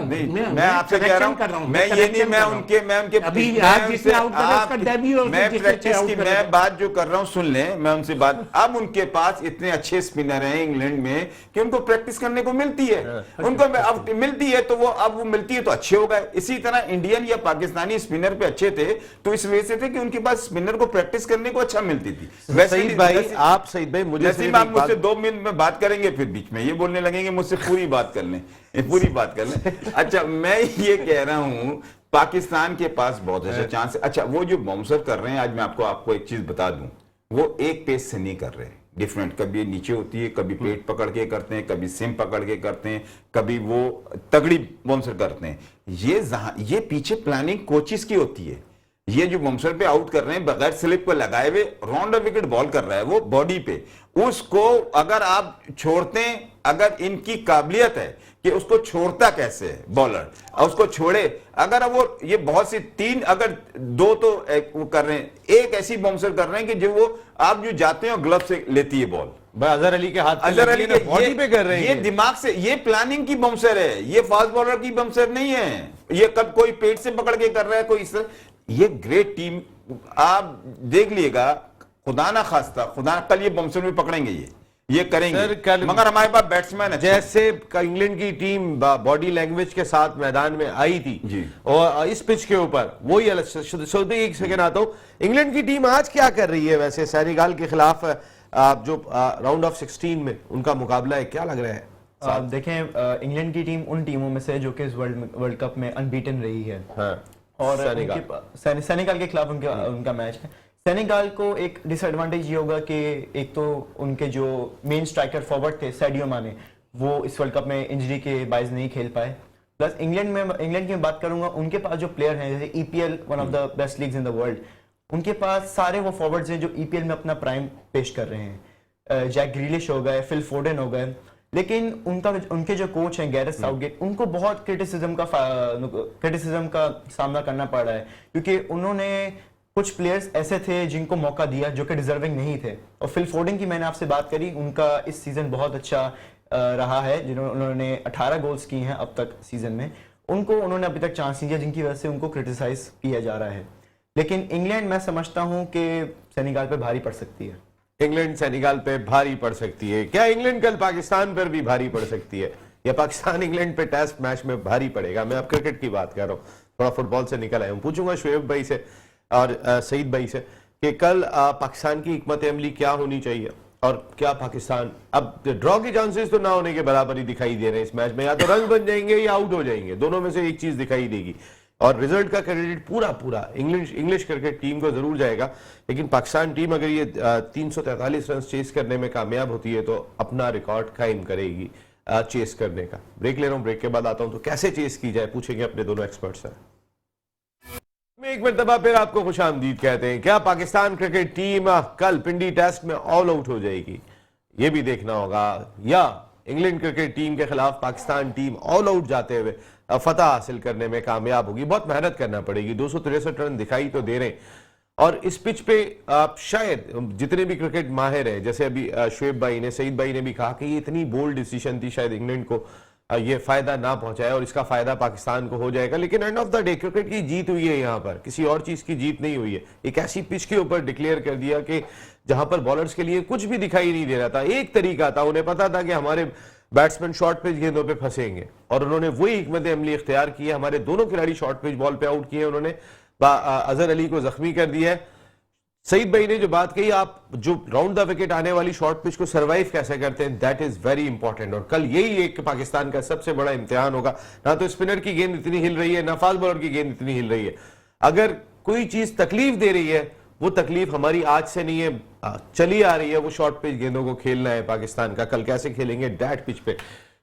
मैं आपसे कह रहा हूं, मैं ये नहीं, मैं उनके अभी मैं आज उनसे- जिसने आउट करा उसका डेब्यू और मैं जिसने प्रैक्टिस आउट की करा मैं बात जो कर रहा हूं सुन लें, मैं उनसे बात, अब उनके पास इतने अच्छे स्पिनर हैं इंग्लैंड में कि उनको प्रैक्टिस करने को मिलती है, उनको अब मिलती है तो वो अब वो मिलती है तो अच्छे हो गए। इसी तरह इंडियन या पाकिस्तानी स्पिनर पे अच्छे थे तो इस वजह से थे कि उनके पास स्पिनर को प्रैक्टिस करने को अच्छा मिलती थी। सईद भाई, आप सईद भाई मुझे नसीम आप मुझसे 2 मिनट में बात करेंगे, फिर बीच में ये बोलने लगेंगे मुझसे पूरी बात कर लें, पूरी बात कर लें। अच्छा, मैं ये कह रहा हूं पाकिस्तान के पास बहुत अच्छा चांस है। अच्छा, वो जो बाउंसर कर रहे हैं, आज मैं आपको एक चीज बता दूं, वो एक पेस से नहीं कर रहे, डिफरेंट, कभी नीचे होती है, कभी पेट पकड़ के करते हैं, कभी सिम पकड़ के करते हैं, कभी वो तगड़ी बाउंसर करते हैं। ये पीछे प्लानिंग कोचिस की होती है। ये जो बम्सर पे आउट कर रहे हैं बगैर स्लिप को लगाए हुए राउंड विकेट बॉल कर रहा है वो बॉडी पे, उसको अगर आप छोड़ते हैं, अगर इनकी काबिलियत है कि उसको छोड़ता कैसे है बॉलर, और उसको छोड़े, अगर वो ये बहुत सी 3 अगर 2 तो वो कर रहे हैं, एक ऐसी बम्सर कर रहे हैं कि जो वो आप जो जाते हैं ग्लव से लेती है बॉल। अजहर अली के हाथ अजहर अली के बॉडी पे कर रहे हैं, ये दिमाग से, ये प्लानिंग की बम्सर है, ये फास्ट बॉलर की बम्सर नहीं है। ये कब कोई पेट से पकड़ के कर रहा है, कोई इस तरह। ये ग्रेट टीम आप देख लीजिएगा, खुदा ना खास्ता, खुदा कल ये बम्सर में पकड़ेंगे, ये करेंगे, मगर हमारे पास बैट्समैन है। जैसे इंग्लैंड की टीम बॉडी लैंग्वेज के साथ मैदान में आई थी जी, और इस पिच के ऊपर वही एक सेकंड आता हूं, इंग्लैंड की टीम आज क्या कर रही है वैसे सेनेगल के खिलाफ जो राउंड ऑफ 16 में उनका मुकाबला है, क्या लग रहा है? देखें, इंग्लैंड की टीम उन टीमों में से जो कि इस वर्ल्ड कप में अनबीटन रही है। हाँ, और सेनेगल के खिलाफ उनका मैच है। सेनेगल को एक डिसएडवांटेज ये होगा कि एक तो उनके जो मेन स्ट्राइकर फॉरवर्ड थे सैडियो माने, वो इस वर्ल्ड कप में इंजरी के बायस नहीं खेल पाए। प्लस इंग्लैंड की बात करूंगा, उनके पास जो प्लेयर हैं जैसे EPL one of the best leagues in the world, उनके पास सारे वो फॉरवर्ड्स हैं जो ईपीएल में अपना प्राइम पेश कर रहे हैं। जैक ग्रीलिश हो गए, फिल फोडेन हो गए, लेकिन उनके जो कोच हैं गैरेथ साउथगेट, उनको बहुत क्रिटिसिज्म का सामना करना पड़ रहा है, क्योंकि उन्होंने कुछ प्लेयर्स ऐसे थे जिनको मौका दिया जो कि डिजर्विंग नहीं थे। और फिल फोडेन की मैंने आपसे बात करी, उनका इस सीजन बहुत अच्छा रहा है, उन्होंने 18 गोल्स किए हैं अब तक सीजन में। उनको उन्होंने अभी तक चांस नहीं दिया, जिनकी वजह से उनको क्रिटिसाइज किया जा रहा है। लेकिन इंग्लैंड मैं समझता हूं कि सेनेगल पे भारी पड़ सकती है। इंग्लैंड सेनेगल पे भारी पड़ सकती है। क्या इंग्लैंड कल पाकिस्तान पर भी भारी पड़ सकती है, या पाकिस्तान इंग्लैंड पे टेस्ट मैच में भारी पड़ेगा? मैं अब क्रिकेट की बात कर रहा हूँ, थोड़ा फुटबॉल से निकल आया हूँ। पूछूंगा शुएब भाई से और सईद भाई से कि कल पाकिस्तान की हिकमत अमली क्या होनी चाहिए, और क्या पाकिस्तान अब ड्रॉ के चांसेस तो ना होने के बराबर ही दिखाई दे रहे हैं इस मैच में, या तो रन बन जाएंगे या आउट हो जाएंगे, दोनों में से एक चीज दिखाई देगी। और रिजल्ट का क्रेडिट पूरा इंग्लिश क्रिकेट टीम को जरूर जाएगा, लेकिन पाकिस्तान टीम अगर ये 343 रन चेस करने में कामयाब होती है तो अपना रिकॉर्ड कायम करेगी चेस करने का। ब्रेक ले रहा हूं, ब्रेक के बाद आता हूं, तो कैसे चेस की जाए पूछेंगे अपने दोनों एक्सपर्ट से। एक मरतबा फिर आपको खुशामदीद कहते हैं। क्या पाकिस्तान क्रिकेट टीम कल पिंडी टेस्ट में ऑल आउट हो जाएगी, ये भी देखना होगा, या इंग्लैंड क्रिकेट टीम के खिलाफ पाकिस्तान टीम ऑल आउट जाते हुए फतह हासिल करने में कामयाब होगी? बहुत मेहनत करना पड़ेगी। 263 रन दिखाई तो दे रहे हैं, और इस पिच पे आप शायद जितने भी क्रिकेट माहिर हैं, जैसे अभी शुएब भाई ने, सईद भाई ने भी कहा कि ये इतनी बोल्ड डिसीजन थी, शायद इंग्लैंड को ये फायदा ना पहुंचाए और इसका फायदा पाकिस्तान को हो जाएगा। लेकिन end of the day cricket की जीत हुई है, यहाँ पर किसी और चीज की जीत नहीं हुई है। एक ऐसी पिच के ऊपर डिक्लेयर कर दिया कि जहां पर बॉलर्स के लिए कुछ भी दिखाई नहीं दे रहा था। एक तरीका था, उन्हें पता था कि हमारे बैट्समैन शॉर्ट पिच गेंदों पे फंसेंगे, और उन्होंने वही हिकमत अमली इख्तियार की है। हमारे दोनों खिलाड़ी शॉर्ट पिच बॉल पे आउट किए, उन्होंने अजहर अली को जख्मी कर दिया है। सईद भाई ने जो बात कही, आप जो राउंड द विकेट आने वाली शॉर्ट पिच को सर्वाइव कैसे करते हैं, दैट इज वेरी इंपॉर्टेंट। और कल यही एक पाकिस्तान का सबसे बड़ा इम्तिहान होगा। ना तो स्पिनर की गेंद इतनी हिल रही है, ना फास्ट बॉलर की गेंद इतनी हिल रही है। अगर कोई चीज तकलीफ दे रही है, वो तकलीफ हमारी आज से नहीं है, चली आ रही है। वो शॉर्ट पिच गेंदों को खेलना है पाकिस्तान का। कल कैसे खेलेंगे, डैट पिच पे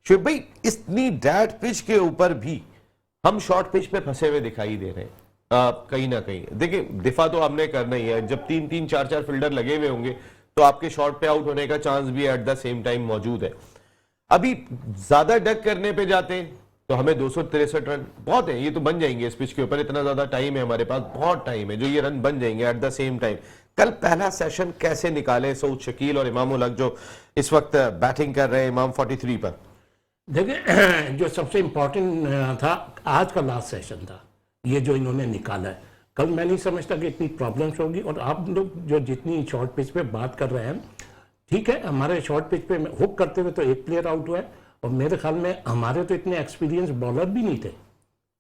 शुभ भाई, इतनी डैट पिच के ऊपर भी हम शॉर्ट पिच पे फंसे हुए दिखाई दे रहे हैं कहीं ना कहीं। देखिए, दिफा तो हमने करना ही है, जब 3-3 4-4 फील्डर लगे हुए होंगे तो आपके शॉट पे आउट होने का चांस भी एट द सेम टाइम मौजूद है। अभी ज्यादा डक करने पे जाते हैं तो हमें 263 रन बहुत है, ये तो बन जाएंगे इस पिच के ऊपर, इतना ज्यादा टाइम है हमारे पास, बहुत टाइम है जो ये रन बन जाएंगे एट द सेम टाइम। कल पहला सेशन कैसे निकाले सऊद शकील और इमाम उल हक जो इस वक्त बैटिंग कर रहे हैं इमाम 43 पर? देखिए, जो सबसे इम्पोर्टेंट था आज का लास्ट सेशन था, ये जो इन्होंने निकाला है। कल मैं नहीं समझता कि इतनी प्रॉब्लम्स होगी। और आप लोग जो जितनी शॉर्ट पिच पे बात कर रहे हैं, ठीक है, हमारे शॉर्ट पिच पे हुक करते हुए तो एक प्लेयर आउट हुआ है, और मेरे ख्याल में हमारे तो इतने एक्सपीरियंस बॉलर भी नहीं थे,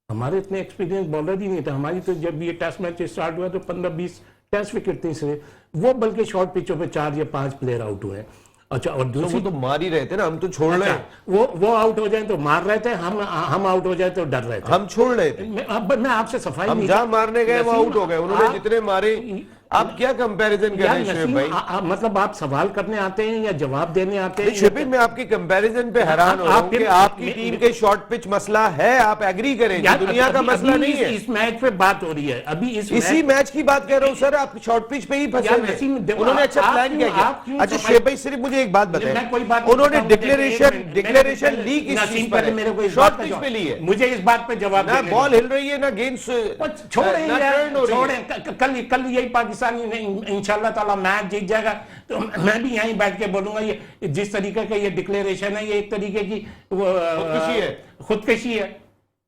हमारे इतने एक्सपीरियंस बॉलर ही नहीं थे। हमारी तो जब ये टेस्ट मैच स्टार्ट हुआ तो 15-20 टेस्ट विकेट थे सिर्फ, वो बल्कि शॉर्ट पिचों पे 4 या 5 प्लेयर आउट हुए हैं। अच्छा, और तो दूसरी वो तो मार ही रहे थे ना, हम तो छोड़ रहे अच्छा, वो आउट हो जाए तो मार रहे थे, हम आउट हो जाए तो डर रहे थे। हम छोड़ रहे थे, मैं आपसे सफाई हम नहीं जहां मारने गए वो आउट हो गए, उन्होंने आप- जितने मारे। आप क्या कंपैरिजन कर यार रहे हैं शुएब नसीम, भाई? मतलब आप सवाल करने आते हैं या जवाब देने आते हैं? शुएब भाई, मैं आपकी कंपैरिजन पे हैरान हो रहा हूं कि आपकी टीम के शॉर्ट पिच मसला है, आप एग्री करें, यार, दुनिया का अभी- मसला अभी नहीं है। इस मैच पे बात हो रही है, अभी इसी मैच की बात कर रहा हूं सर, आप शॉर्ट पिच पे ही फंसे यार, हुए हैं। नसीम, देखो, उन्होंने अच्छा आप प्लान क्यों- क्या आप किया? क्यों अच्छा सफाई- शुएब भाई, सिर्फ मुझे एक बात मैं कोई बताएं, बात नहीं उन्होंने बताऊं, डिक्लेरेशन ली किस नसीम, चीज पर पहले मेरे को है? इस शॉर्ट बात का पिच पे ली है मुझे इस बात पे जवाब ना, देने बॉल दो। हिल रही है ना, गेंद छोड़े छोड़े छोड़े, कल यही पाकिस्तानी इंशाल्लाह ताला मैच जीत जाएगा तो मैं भी यहीं बैठ के बोलूंगा, ये जिस तरीके का ये डिक्लेरेशन है, ये एक तरीके की खुदकशी है।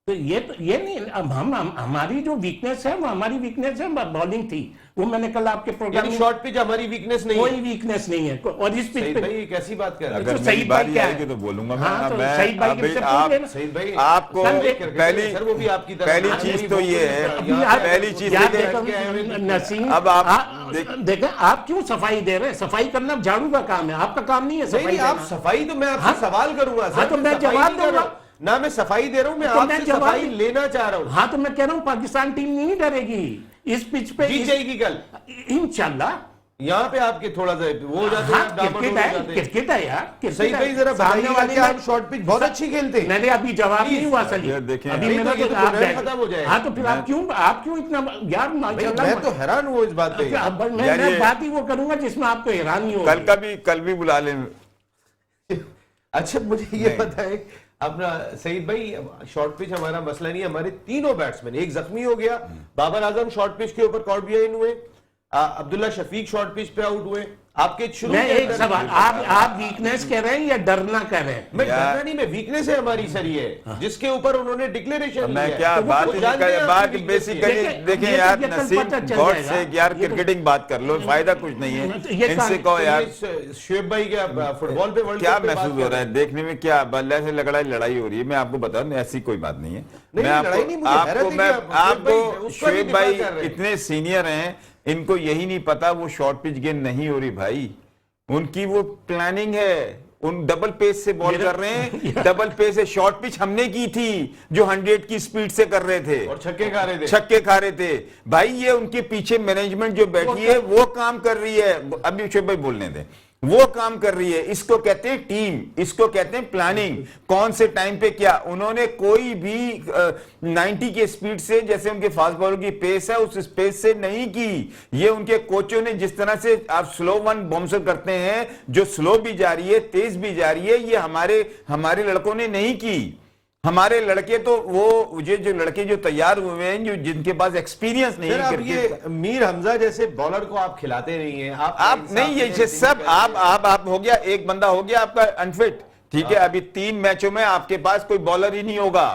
तो ये नहीं, अब हमारी जो वीकनेस है वो हमारी वीकनेस है, बॉलिंग थी, वो मैंने कल आपके प्रोग्राम में, शॉर्ट पिच हमारी वीकनेस नहीं कोई है। वीकनेस नहीं है। और इस पिच सईद पे भाई, ये कैसी बात कर रहे हैं? अगर तो मेरी सईद भाई बारी क्या आएगी है? तो बोलूंगा हाँ, तो मैं सईद भाई अभी से पूछ आप लेना। सईद भाई, आपको पहली सर वो भी आपकी तरह पहली हाँ, चीज मेरी तो वो ये तो है, यार, पहली चीज यार देखिए, देखो, नसीम, अब आप देखें, आप क्यों सफाई दे रहे हैं? सफाई करना झाड़ू का काम है, आपका काम नहीं है नहीं सफाई आप देना। सफाई तो मैं आपसे हाँ, सवाल करूंगा सर, हाँ, तो मैं सफाई जवाब नहीं कर रहा हूं। दूंगा। ना मैं सफाई दे रहा हूं, मैं तो मैं आपसे जवाब- सफाई लेना चाह रहा हूं। हाँ, तो मैं कह रहा हूँ पाकिस्तान टीम नहीं डरेगी इस पिच पे, जीत जाएगी कल इंशाल्लाह। यहाँ पे आपके थोड़ा सा वो हो जाते हैं, हाँ, डामाडोल क्रिकेट हो है, जाते हैं। क्रिकेट है यार, क्रिकेट सही है। भाई, जरा सामने बताइएगा वाले कि ने- आप शॉर्ट पिच बहुत अच्छी खेलते हैं। मैंने अभी जवाब नहीं हुआ सही, यार देखें, अभी नहीं, मैंने तो ये तो आप प्रोग्राम जाए- खत्म हो जाएगा। हाँ, तो फिर आप क्यों इतना यार भाई, माशाल्लाह, मैं तो हैरान हूँ इस बात पे। मैं यार ये- बात ही वो करूंगा जिसमें आपको हैरानी हो। कल भी बुला लें। अच्छा, मुझे ये बताएं अपना सईद भाई, शॉर्ट पिच हमारा मसला नहीं है, हमारे तीनों बैट्समैन, एक जख्मी हो गया, बाबर आजम शॉर्ट पिच के ऊपर कॉट बिहाइंड हुए, अब्दुल्ला शफीक शॉर्ट पिच पे आउट हुए। आपके शुरू मैं के एक अंदर- सवाल, आप वीकनेस कह रहे हैं या डरना कह रहे हैं? मैं यार- डरना नहीं, मैं वीकनेस है हमारी सर ये, जिसके ऊपर उन्होंने डिक्लेरेशन मैं लिया क्या है। तो वो बात खुद जानते हैं बात आपकी weakness बेसिकली क्या है। देखें, देखें ये तो यार, ये कल नसीम पता चल गॉड जाएगा। से यार ये तो- क्रिकेटिंग बात कर लो, फायदा कुछ नहीं है तो ये इनसे कहा- कहो यार। शुएब भाई क्या फुटबॉल पे वर्ल्ड क्या कप पे बात महसूस कर हो रहा रहे है देखने में? क्या बल्ले से लड़ाई हो रही है? मैं आपको बता दूं, ऐसी कोई बात नहीं है। नहीं, मैं लड़ाई नहीं, मुझे हैरत है कि मैं आप- शुएब भाई, आपको उसका भी शुएब दिफा भाई कर रहे हैं। इतने सीनियर हैं, इनको यही नहीं पता वो शॉर्ट पिच गेंद नहीं हो रही भाई, उनकी वो प्लानिंग है, उन डबल पेस से बॉल कर रहे हैं, डबल पेस से शॉर्ट पिच हमने की थी जो 100 की स्पीड से कर रहे थे और छक्के खा रहे थे। छक्के खा रहे थे भाई। ये उनके पीछे मैनेजमेंट जो बैठी है वो काम कर रही है। अभी शुएब भाई बोलने दें, वो काम कर रही है। इसको कहते हैं टीम, इसको कहते हैं प्लानिंग, कौन से टाइम पे क्या। उन्होंने कोई भी 90 के स्पीड से, जैसे उनके फास्ट बॉलर की पेस है, उस स्पेस से नहीं की। ये उनके कोचों ने जिस तरह से आप स्लो वन बाउंसर करते हैं, जो स्लो भी जा रही है तेज भी जा रही है, ये हमारे लड़कों ने नहीं की। हमारे लड़के तो वो जो लड़के जो तैयार हुए हैं, जो जिनके पास एक्सपीरियंस नहीं सर, है आप क्रिकेट ये मीर हमजा जैसे बॉलर को आप खिलाते नहीं हैं, आप नहीं, ये सब आप हो गया, एक बंदा हो गया आपका अनफिट, ठीक है। अभी 3 मैचों में आपके पास कोई बॉलर ही नहीं होगा।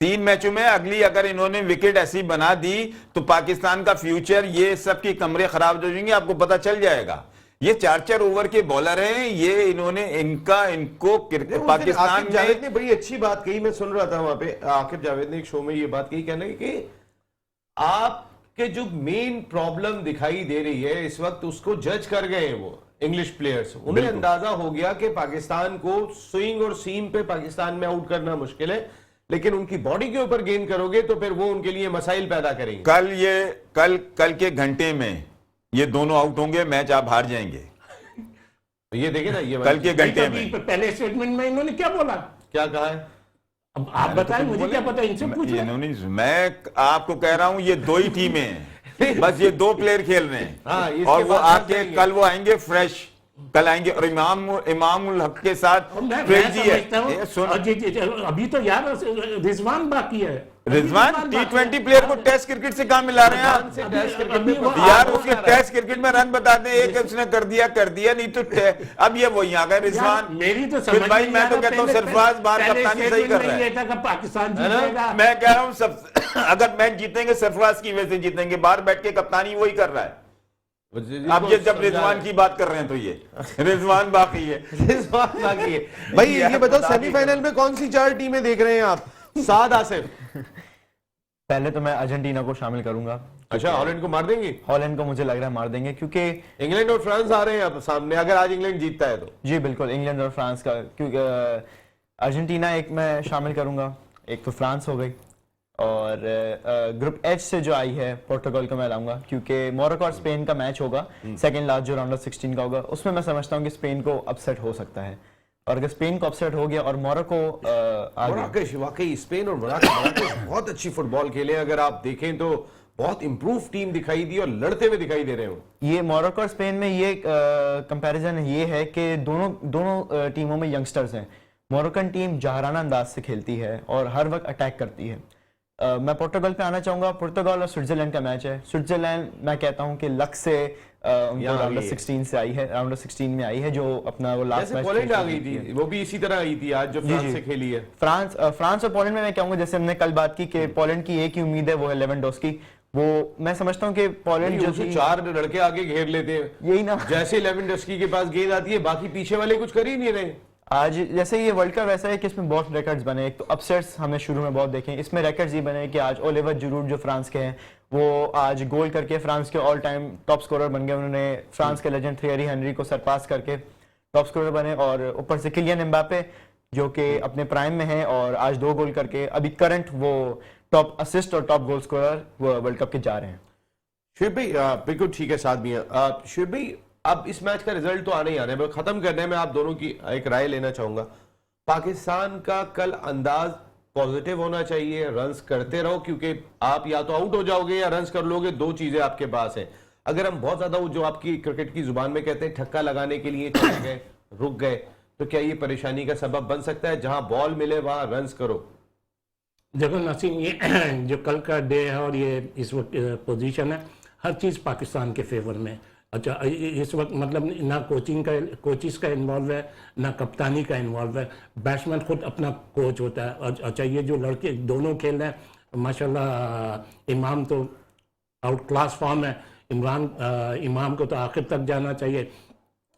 3 मैचों में अगली अगर इन्होंने विकेट ऐसी बना दी तो पाकिस्तान का फ्यूचर, ये सब की कमरे खराब हो जाएंगे, आपको पता चल जाएगा। ये 4-4 ओवर के बॉलर हैं, ये इन्होंने इनको पाकिस्तान आकिब जावेद में ने बड़ी अच्छी बात कही, मैं सुन रहा था वहां पे, आकिब जावेद ने एक शो में ये बात कही, कहने कि आपके जो मेन प्रॉब्लम दिखाई दे रही है इस वक्त, उसको जज कर गए हैं वो इंग्लिश प्लेयर्स। उन्हें अंदाजा हो गया कि पाकिस्तान को स्विंग और सीम पे पाकिस्तान में आउट करना मुश्किल है, लेकिन उनकी बॉडी के ऊपर गेंद करोगे तो फिर वो उनके लिए मसाइल पैदा करेंगे। कल के घंटे में ये दोनों आउट होंगे, मैच आप हार जाएंगे। तो ये देखे ना, ये कल के घंटे नहीं, में तो पहले स्टेटमेंट में इन्होंने क्या बोला? क्या कहा है? अब आप बताएं, मुझे क्या पता, इनसे पूछिए। मैं आपको कह रहा हूं ये 2 ही टीमें हैं, बस ये 2 प्लेयर खेल रहे हाँ, हैं इसके और वो बाद आके जाएंगे। कल वो आएंगे फ्रेश, कल आएंगे और इमामुल हक के साथ और मैं क्रेजी समझता है। हूं, ये सुन, और अभी तो यार रिजवान बाकी है। रिजवान T20 प्लेयर को टेस्ट क्रिकेट से कहां मिला रहे हैं आप? से टेस्ट क्रिकेट अभी में वो यार आप उसके टेस्ट क्रिकेट में रन बता दें, एक उसने कर दिया नहीं तो अब ये वही आ गए रिजवान। मेरी तो फिर समझ भाई नहीं मैं आ तो रहा, कहता हूं पहले- सरफराज बार पहले कप्तानी सही कर statement रहा में है। ये था कि पाकिस्तान है ना? जीतेगा। मैं कह रहा हूं सब अगर मैच जीतेंगे सरफराज की वजह से जीतेंगे, बाहर बैठ के कप्तानी वही कर रहा है। अब ये जब रिजवान की बात कर रहे हैं तो ये रिजवान बाकी है। रिजवान बाकी है। भाई ये बताओ सेमीफाइनल में कौन सी 4 टीमें देख रहे हैं आप? साद आसिफ। पहले तो मैं अर्जेंटीना को शामिल करूंगा। अच्छा, हॉलैंड को मार देंगे? हॉलैंड को मुझे लग रहा है मार देंगे, क्योंकि इंग्लैंड और फ्रांस आ रहे हैं अब सामने, अगर आज इंग्लैंड जीतता है तो। जी बिल्कुल, इंग्लैंड और फ्रांस का, क्योंकि अर्जेंटीना एक मैं शामिल करूंगा, एक तो फ्रांस हो गई, और ग्रुप एच से जो आई है पोर्टुगल को मैं लाऊंगा, क्योंकि मोरक्को और स्पेन का मैच होगा सेकंड लास्ट जो राउंड ऑफ 16 का होगा, उसमें मैं समझता हूं कि स्पेन को अपसेट हो सकता है, और अगर स्पेन को अपसेट हो गया और मोरक्को मराकेश, वाकई स्पेन और मराकेश बहुत अच्छी फुटबॉल खेले, अगर आप देखें तो बहुत इंप्रूव टीम दिखाई दी और लड़ते हुए दिखाई दे रहे हो। ये मोरक्को और स्पेन में ये कंपैरिजन ये है कि दोनों टीमों में यंगस्टर्स हैं। मोरक्कन टीम जहराना अंदाज से खेलती है और हर वक्त अटैक करती है। मैं पोर्टुगल पे आना चाहूंगा। पुर्तगाल और स्विट्जरलैंड का मैच है। स्विट्जरलैंड मैं कहता हूं कि लक से उनको राउंड ऑफ 16 से आई है, राउंड ऑफ 16 में आई है, जो अपना वो लास्ट जैसे मैच पोलैंड आ गई थी, वो भी इसी तरह आई थी आज जो फ्रांस से खेली है। फ्रांस और पोलैंड में मैं कहूंगा, जैसे हमने कल बात की कि पोलैंड की एक ही उम्मीद है, वो है लेवेंडोस्की। वो मैं समझता हूं कि पोलैंड जो थी, 4 लड़के आगे घेर लेते हैं, यही ना, जैसे लेवेंडोस्की के पास गेंद आती है बाकी पीछे वाले कुछ कर ही नहीं रहे। आज जैसे ये वर्ल्ड कप ऐसा है कि इसमें बहुत रिकॉर्ड्स बने। एक तो अपसेट्स हमने शुरू में बहुत देखे, इसमें रिकॉर्ड्स ये बने कि आज ओलिवर जिरूड जो फ्रांस के हैं, वो आज गोल करके फ्रांस के ऑल टाइम टॉप स्कोरर बन गए। उन्होंने फ्रांस के लेजेंड थियरी हेनरी को सरपास करके टॉप स्कोरर बने, और ऊपर से किलियन एम्बापे जो कि अपने प्राइम में है और आज 2 गोल करके अभी करंट वो टॉप असिस्ट और टॉप गोल स्कोरर वो वर्ल्ड कप के जा रहे हैं। शुएब भाई बिल्कुल ठीक है, साथ भी हैं। शुएब भाई अब इस मैच का रिजल्ट तो आने ही आना है, खत्म करने में आप दोनों की एक राय लेना चाहूंगा। पाकिस्तान का कल अंदाज पॉजिटिव होना चाहिए, रन्स करते रहो, क्योंकि आप या तो आउट हो जाओगे या रन्स कर लोगे, 2 चीजें आपके पास हैं। अगर हम बहुत ज्यादा जो आपकी क्रिकेट की जुबान में कहते हैं ठक्का लगाने के लिए चले गए, रुक गए, तो क्या ये परेशानी का सबब बन सकता है? जहां बॉल मिले वहां रन्स करो। देखो नसीम, ये जो कल का डे है और ये इस वक्त पोजीशन है, हर चीज़ पाकिस्तान के फेवर में। अच्छा, इस वक्त मतलब ना कोचिस का इन्वॉल्व है, ना कप्तानी का इन्वॉल्व है, बैट्समैन खुद अपना कोच होता है। और अच्छा, ये जो लड़के दोनों खेल रहे हैं माशाल्लाह, इमाम तो आउट क्लास फॉर्म है। इमाम को तो आखिर तक जाना चाहिए।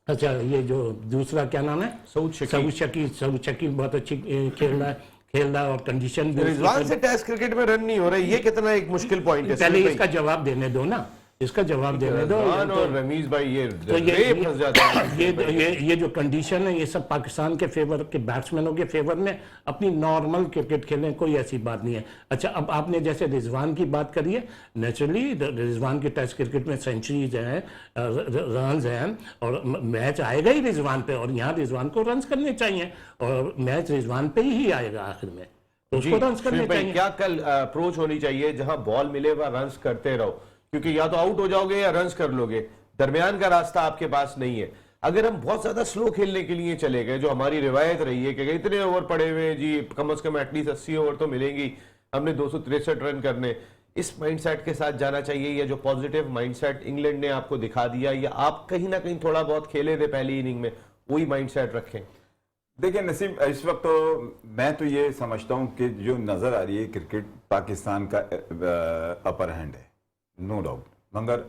अच्छा, ये जो दूसरा क्या नाम है, सऊद शकील बहुत अच्छी खेल रहा है और कंडीशन भी। रिजवान से टेस्ट क्रिकेट में रन नहीं हो रहे, ये कितना एक मुश्किल पॉइंट है। पहले इसका जवाब देने दो ना, इसका जवाब देने दो। रिजवान और रमीज भाई ये तो फंस जाता है। ये जो कंडीशन है, ये सब पाकिस्तान के फेवर के बैट्समैनों के फेवर में अपनी नॉर्मल क्रिकेट खेलें, कोई ऐसी बात नहीं है। अच्छा, अब आपने जैसे रिजवान की बात करी है, नेचुरली रिजवान की टेस्ट क्रिकेट में सेंचुरीज हैं, रन्स हैं, और मैच आएगा ही रिजवान पे, और यहाँ रिजवान को रन्स करने चाहिए, और मैच रिजवान पे ही आएगा आखिर में, तो उसको रन्स करने चाहिए। क्या कल अप्रोच होनी चाहिए, जहां बॉल मिले वहां रन्स करते रहो, क्योंकि या तो आउट हो जाओगे या रन्स कर लोगे, दरमियान का रास्ता आपके पास नहीं है। अगर हम बहुत ज्यादा स्लो खेलने के लिए चले गए, जो हमारी रिवायत रही है कि इतने ओवर पड़े हुए हैं जी, कम से कम एटलीस्ट 80 ओवर तो मिलेंगी, हमने 263 रन करने, इस माइंडसेट के साथ जाना चाहिए। या जो पॉजिटिव माइंडसेट इंग्लैंड ने आपको दिखा दिया, या आप कहीं ना कहीं थोड़ा बहुत खेले थे पहली इनिंग में, वही माइंडसेट रखें? देखिए नसीब, इस वक्त तो मैं तो ये समझता हूं कि जो नजर आ रही है क्रिकेट, पाकिस्तान का अपर हैंड है, नो डाउट। मगर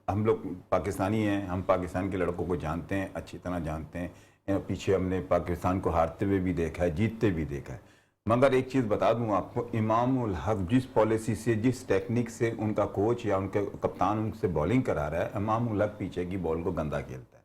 हम लोग पाकिस्तानी हैं, हम पाकिस्तान के लड़कों को जानते हैं, अच्छी तरह जानते हैं। पीछे हमने पाकिस्तान को हारते हुए भी देखा है, जीतते भी देखा है। मगर एक चीज़ बता दूं आपको, इमामुल हक जिस पॉलिसी से, जिस टेक्निक से उनका कोच या उनके कप्तान उनसे बॉलिंग करा रहा है, इमामुल हक पीछे की बॉल को गंदा खेलता है।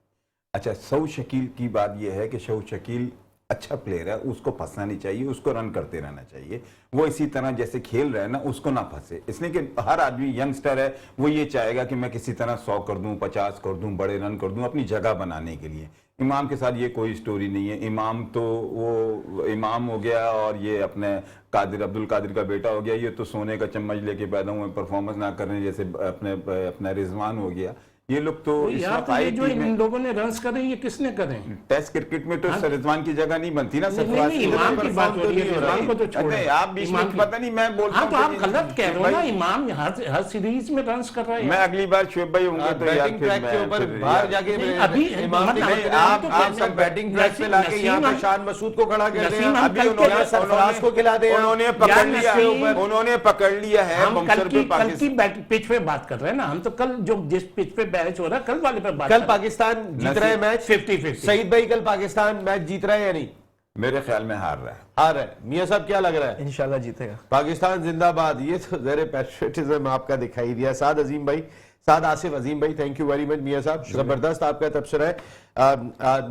अच्छा, सऊद शकील की बात यह है कि सऊद शकील अच्छा प्लेयर है, उसको फंसना नहीं चाहिए, उसको रन करते रहना चाहिए। वो इसी तरह जैसे खेल रहा है ना, उसको ना फंसे, इसलिए कि हर आदमी यंगस्टर है, वो ये चाहेगा कि मैं किसी तरह 100 कर दूं, 50 कर दूं, बड़े रन कर दूं, अपनी जगह बनाने के लिए। इमाम के साथ ये कोई स्टोरी नहीं है। इमाम तो वो इमाम हो गया और ये अपने कादिर अब्दुल कादिर का बेटा हो गया, ये तो सोने का चम्मच लेके पैदा हुए, परफॉर्मेंस ना करने जैसे अपना रिजवान हो गया। ये लोग तो इस यार वक्त तो ये आई जो टीम में इन लोगों ने रन्स करे ये किसने करे? टेस्ट क्रिकेट में तो रिजवान की जगह नहीं बनती ना। नहीं, नहीं, इमाम की बात हो रही है, रिजवान को तो छोड़ो। नहीं, आप बीच में पता नहीं, मैं बोलता हाँ हूं तो कि आप गलत कह रहे हो ना, भाई, इमाम हर सीरीज में रन्स कर रहा है मैं यार। अगली बार शुएब भाई होंगे तो यार बैटिंग फिर ट्रैक के मैं ऊपर फिर बाहर यार- जाके नहीं, अभी इमाम मतलब नहीं, हम आप तो आप कहते सब हैं, बैटिंग ट्रैक पे लाके नसीम यहाँ पे हम- शान मसूद को खड़ा कर नसीम दें, हम अभी कल उन्होंने के- सरफराज को खिला दें, उन्होंने यार पकड़ लिया, नसीम, उन्होंने पकड़ लिया है हम बमसर कल पे की पाकिस्तान। पिच पे बात कर रहे हैं ना, हम तो कल जो जिस पिच पे मैच हो रहा है कल वाले पे बात कल कर रहे हैं। पाकिस्तान जीत रहा है मैच 50-50। सईद भाई, कल पाकिस्तान मैच जीत रहा है या नहीं? मेरे ख्याल में हार रहा है। हार है। मियां साहब क्या लग रहा है? इंशाल्लाह जीतेगा। पाकिस्तान जिंदाबाद। ये तो जरे पैट्रियटिज्म आपका दिखाई दिया। साद अजीम भाई, साद आसिफ अजीम भाई, थैंक यू वेरी मच मियां साहब, जबरदस्त आपका तबसरा है।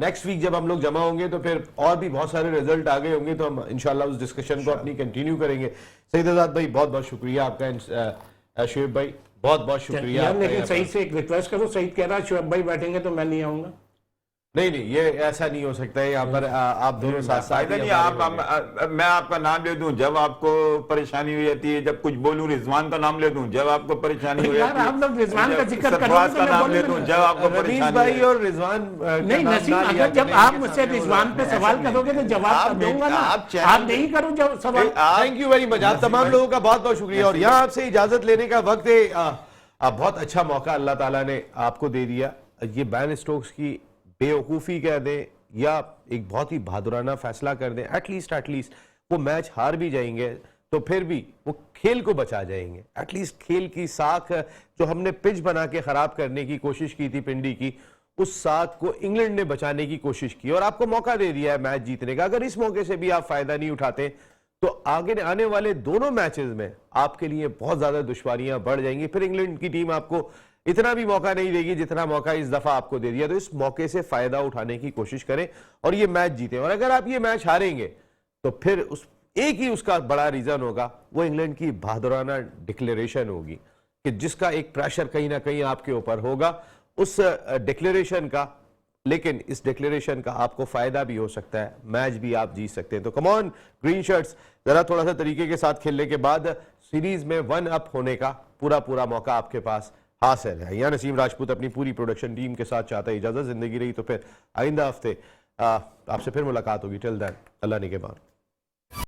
नेक्स्ट वीक जब हम लोग जमा होंगे तो फिर और भी बहुत सारे रिजल्ट आ गए होंगे तो हम इंशाल्लाह उस डिस्कशन को अपनी कंटिन्यू करेंगे। सईद आजाद भाई बहुत बहुत शुक्रिया आपका। शुएब भाई बहुत बहुत शुक्रिया यार आपका लेकिन यहाँ सही पर। से एक रिक्वेस्ट करो, सईद कह रहा है शुएब भाई बैठेंगे तो मैं नहीं आऊंगा। नहीं नहीं, ये ऐसा नहीं हो सकता है। यहाँ पर आप दोनों साथ साथ फायदा ही नहीं, हमारे आप होंगे। मैं आपका नाम ले दूं जब आपको परेशानी हुई जाती है, जब कुछ बोलूं रिजवान का नाम ले दूं जब आपको परेशानी हुई यार, जाती है, आप लोग रिजवान का जब जिक्र सरफराज करोगे तो का मैं नाम ले बोलूंगा। दूं जब आपको रमीज परेशानी भाई हुई। और रिजवान नहीं नसीम, अगर जब आप मुझसे रिजवान पे सवाल करोगे तो जवाब आप कर नहीं- दूंगा ना। आप चैनल आप नहीं करो जब सवाल। Thank you very much. आप तमाम लोगों का बहुत बहुत शुक्रिया। और यहाँ आपसे इजाजत लेने का वक्त है। बहुत अच्छा मौका अल्लाह ताला ने आपको दे दिया। ये बैन स्टोक्स की बेवकूफ़ी कह दें या एक बहुत ही बहादुराना फैसला कर दें, एटलीस्ट वो मैच हार भी जाएंगे तो फिर भी वो खेल को बचा जाएंगे। एटलीस्ट खेल की साख जो हमने पिच बना के खराब करने की कोशिश की थी पिंडी की, उस साख को इंग्लैंड ने बचाने की कोशिश की और आपको मौका दे दिया है मैच जीतने का। अगर इस मौके से भी आप फायदा नहीं उठाते तो आगे आने वाले दोनों मैचेस में आपके लिए बहुत ज्यादा दुश्वारियां बढ़ जाएंगी। फिर इंग्लैंड की टीम आपको इतना भी मौका नहीं देगी जितना मौका इस दफा आपको दे दिया। तो इस मौके से फायदा उठाने की कोशिश करें और ये मैच जीतें। और अगर आप ये मैच हारेंगे तो फिर उस एक ही उसका बड़ा रीजन होगा, वो इंग्लैंड की बहादुराना डिक्लेरेशन होगी कि जिसका एक प्रेशर कहीं ना कहीं आपके ऊपर होगा उस डिक्लेरेशन का। लेकिन इस डिक्लेरेशन का आपको फायदा भी हो सकता है, मैच भी आप जीत सकते हैं। तो कम ऑन ग्रीन शर्ट्स, जरा थोड़ा सा तरीके के साथ खेलने के बाद सीरीज में 1 अप होने का पूरा मौका आपके पास हासिल है। यहाँ नसीम राजपूत अपनी पूरी प्रोडक्शन टीम के साथ चाहता है इजाजत। जिंदगी रही तो फिर आइंदा हफ्ते आपसे फिर मुलाकात होगी। टिल देन अल्लाह निगहबान।